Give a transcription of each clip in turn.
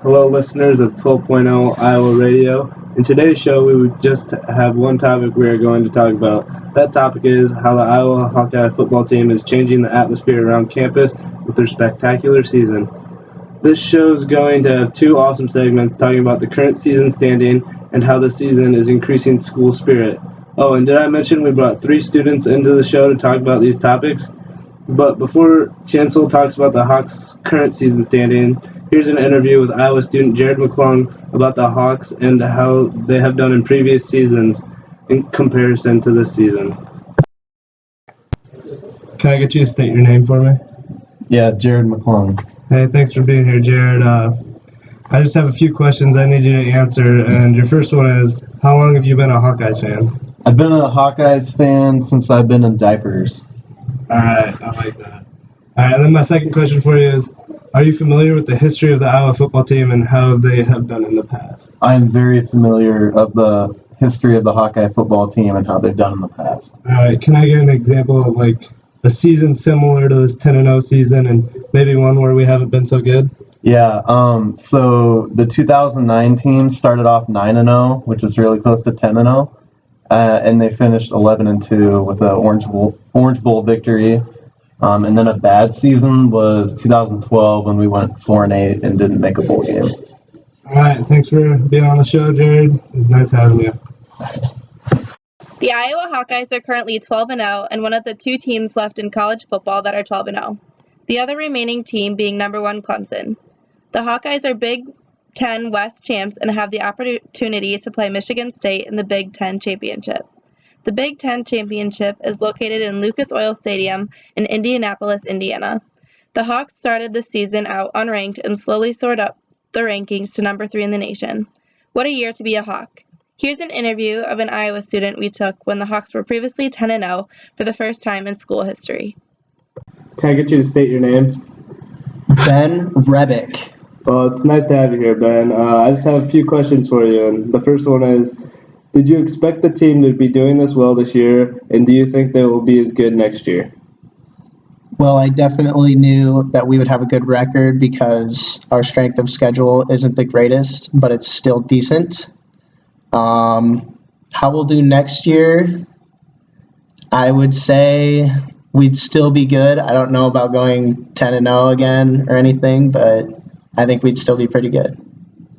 Hello, listeners of 12.0 Iowa Radio. In today's show, we would just have one topic we are going to talk about. That topic is how the Iowa Hawkeye football team is changing the atmosphere around campus with their spectacular season. This show is going to have two awesome segments talking about the current season standing and how the season is increasing school spirit. Oh, and did I mention we brought three students into the show to talk about these topics? But before Chancellor talks about the Hawks' current season standing, here's an interview with Iowa student Jared McClung about the Hawks and how they have done in previous seasons in comparison to this season. Can I get you to state your name for me? Yeah, Jared McClung. Hey, thanks for being here, Jared. I just have a few questions I need you to answer, and your first one is, how long have you been a Hawkeyes fan? I've been a Hawkeyes fan since I've been in diapers. Alright, I like that. Alright, and then my second question for you is, are you familiar with the history of the Iowa football team and how they have done in the past? I'm very familiar of the history of the Hawkeye football team and how they've done in the past. Alright, can I get an example of like a season similar to this 10-0 season and maybe one where we haven't been so good? Yeah, so the 2009 team started off 9-0, which is really close to 10-0, and they finished 11-2 with an Orange Bowl victory. And then a bad season was 2012 when we went 4-8 and didn't make a bowl game. All right, thanks for being on the show, Jared. It was nice having you. The Iowa Hawkeyes are currently 12-0 and one of the two teams left in college football that are 12-0. The other remaining team being number 1 Clemson. The Hawkeyes are Big Ten West champs and have the opportunity to play Michigan State in the Big Ten Championship. The Big Ten Championship is located in Lucas Oil Stadium in Indianapolis, Indiana. The Hawks started the season out unranked and slowly soared up the rankings to number 3 in the nation. What a year to be a Hawk. Here's an interview of an Iowa student we took when the Hawks were previously 10-0 for the first time in school history. Can I get you to state your name? Ben Rebick. Well, it's nice to have you here, Ben. I just have a few questions for you, and the first one is, did you expect the team to be doing this well this year, and do you think they will be as good next year? Well, I definitely knew that we would have a good record because our strength of schedule isn't the greatest, but it's still decent. How we'll do next year, I would say we'd still be good. I don't know about going 10-0 again or anything, but I think we'd still be pretty good.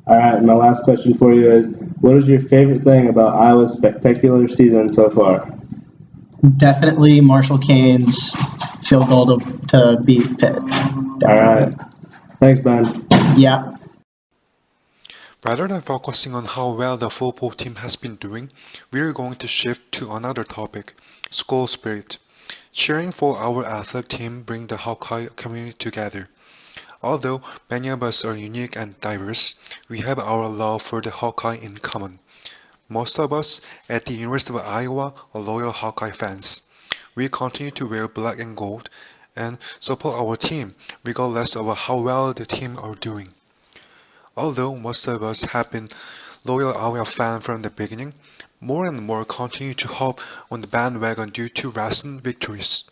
All right, my last question for you is, what is your favorite thing about Iowa's spectacular season so far? Definitely Marshall Kane's field goal to beat Pitt. Definitely. All right. Thanks, Ben. Yeah. Rather than focusing on how well the football team has been doing, we are going to shift to another topic, school spirit. Cheering for our athletic team brings the Hawkeye community together. Although many of us are unique and diverse, we have our love for the Hawkeye in common. Most of us at the University of Iowa are loyal Hawkeye fans. We continue to wear black and gold and support our team regardless of how well the team are doing. Although most of us have been loyal Iowa fans from the beginning, more and more continue to hop on the bandwagon due to recent victories.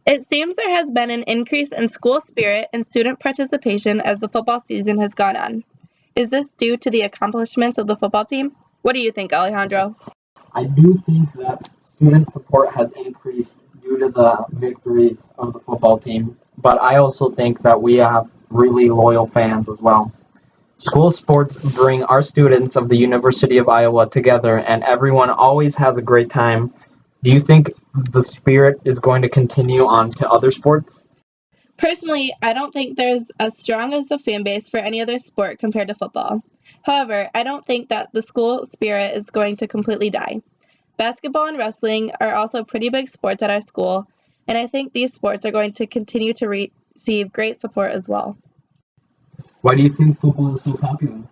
It seems there has been an increase in school spirit and student participation as the football season has gone on. Is this due to the accomplishments of the football team? What do you think, Alejandro? I do think that student support has increased due to the victories of the football team, but I also think that we have really loyal fans as well. School sports bring our students of the University of Iowa together, and everyone always has a great time. Do you think the spirit is going to continue on to other sports? Personally, I don't think there's as strong as a fan base for any other sport compared to football. However, I don't think that the school spirit is going to completely die. Basketball and wrestling are also pretty big sports at our school, and I think these sports are going to continue to receive great support as well. Why do you think football is so popular?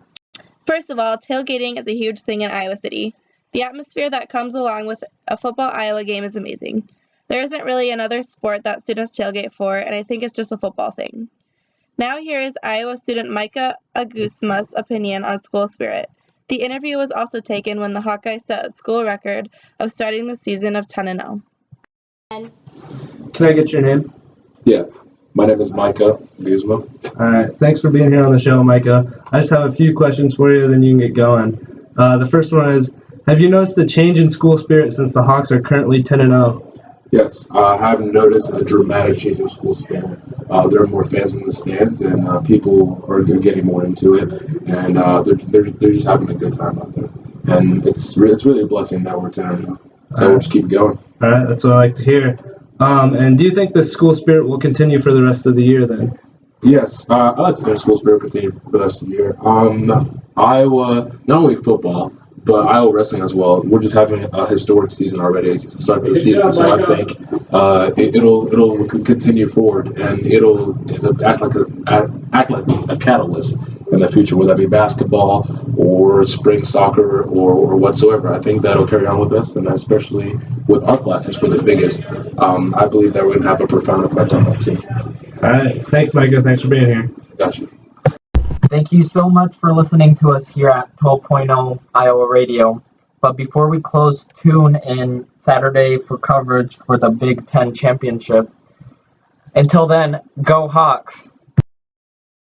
First of all, tailgating is a huge thing in Iowa City. The atmosphere that comes along with a football Iowa game is amazing. There isn't really another sport that students tailgate for, and I think it's just a football thing. Now here is Iowa student Micah Agusma's opinion on school spirit. The interview was also taken when the Hawkeyes set a school record of starting the season of 10-0. Can I get your name? Yeah. My name is Micah Guzma. All right. Thanks for being here on the show, Micah. I just have a few questions for you, then you can get going. The first one is, have you noticed a change in school spirit since the Hawks are currently 10-0? Yes, I have noticed a dramatic change in school spirit. There are more fans in the stands, and people are getting more into it, and they're just having a good time out there. And it's really a blessing that we're 10-0. So we'll just keep going. All right. That's what I like to hear. And do you think the school spirit will continue for the rest of the year then? Yes, I like to think school spirit continue for the rest of the year. Iowa, not only football, but Iowa wrestling as well. We're just having a historic season already to start the season, so I think it'll continue forward, and it'll act like a catalyst in the future, whether that be basketball or spring soccer or whatsoever. I think that'll carry on with us, and especially with our class, since we're the biggest. I believe that we're gonna have a profound effect on that team. All right. Thanks, Micah. Thanks for being here. Gotcha. Thank you so much for listening to us here at 12.0 Iowa Radio. But before we close, tune in Saturday for coverage for the Big Ten Championship. Until then, go Hawks!